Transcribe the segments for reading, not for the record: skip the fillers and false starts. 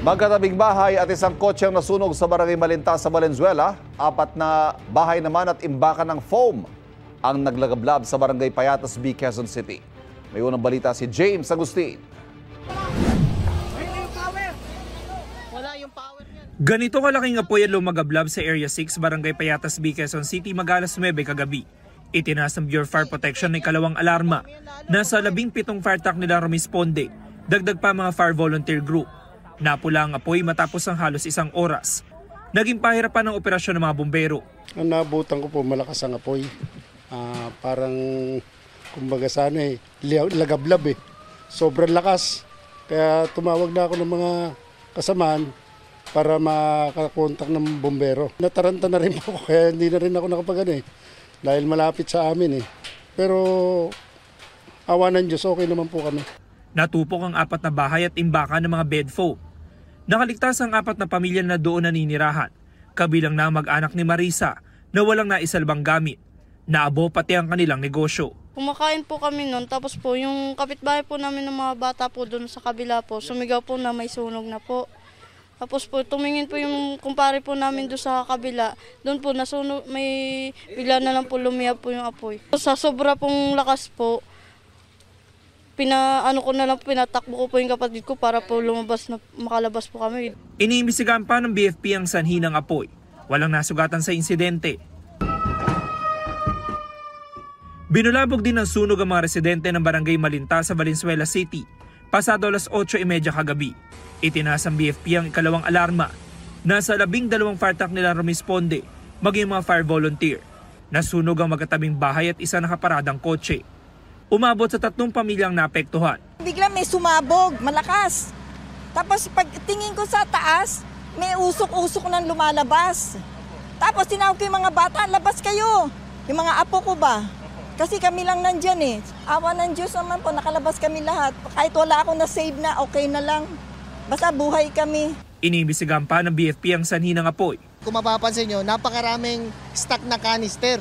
Magkatabing bahay at isang kotse ang nasunog sa Barangay Malinta sa Valenzuela. 4 na bahay naman at imbakan ng foam ang naglagablab sa Barangay Payatas B, Quezon City. May unang balita si James Agustin. Ganito kalaking apoy ang lumagablab sa Area 6, Barangay Payatas B, Quezon City, mag-alas 9 kagabi. Itinaas ng Bureau of Fire Protection ng ikalawang alarma. Nasa 17 fire truck nila rumisponde. Dagdag pa mga fire volunteer group. Napula ang apoy matapos ang halos 1 oras. Naging pahirapan ang operasyon ng mga bumbero. Ang nabutan ko po, malakas ang apoy. Parang, kumbaga sana lagablab eh. Sobrang lakas. Kaya tumawag na ako ng mga kasamaan para makakontak ng bumbero. Nataranta na rin po ako, kaya hindi na rin ako nakapagano eh. Dahil malapit sa amin eh. Pero awa ng Diyos, okay naman po kami. Natupok ang 4 na bahay at imbakan ng mga bed foam. Nakaligtas ang 4 na pamilya na doon naninirahan, kabilang na ang mag-anak ni Marisa na walang naisalbang gamit. Naabo pati ang kanilang negosyo. Kumakain po kami noon, tapos po yung kapitbahay po namin ng mga bata po doon sa kabila po, sumigaw po na may sunog na po. Tapos po tumingin po yung kumpare po namin doon sa kabila, doon po nasunog, may bigla na lang po lumiyab po yung apoy. Sa sobra pong lakas po, pinatakbo ko po yung kapatid ko para po makalabas po kami. Iniimbestigahan pa ng BFP ang sanhi ng apoy. Walang nasugatan sa insidente. Binulabog din ng sunog ang mga residente ng Barangay Malinta sa Valenzuela City, pasado alas 8:30 kagabi. Itinaas ng BFP ang ikalawang alarma. Nasa 12 fire truck nila rumisponde, maging mga fire volunteer. Nasunog ang magkatabing bahay at isa nakaparadang kotse. Umabot sa 3 pamilyang naapektuhan. Bigla may sumabog, malakas. Tapos pagtingin ko sa taas, may usok-usok nang lumalabas. Tapos tinawag ko yung mga bata, labas kayo. Yung mga apo ko ba? Kasi kami lang nandyan eh. Awa ng Diyos naman po, nakalabas kami lahat. Kahit wala akong na-save na, okay na lang. Basta buhay kami. Iniimbestigahan pa ng BFP ang sanhi ng apoy. Kung mapapansin nyo, napakaraming stock na canister.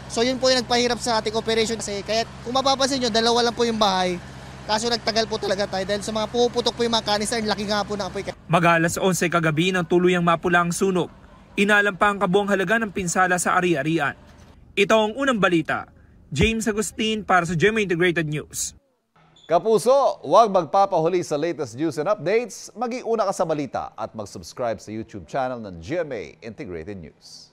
So yun po yung nagpahirap sa ating operation. Kasi kaya kung mapapansin nyo, 2 lang po yung bahay. Kaso nagtagal po talaga tayo dahil sa mga puputok po yung mga canister, laki nga po ng apoy. Mag-alas 11 kagabi nang tuluyang mapula ang sunog. Inalam pa ang kabuang halaga ng pinsala sa ari-arian. Ito ang unang balita. James Agustin para sa GMA Integrated News. Kapuso, huwag magpapahuli sa latest news and updates. Mag-iuna ka sa balita at mag-subscribe sa YouTube channel ng GMA Integrated News.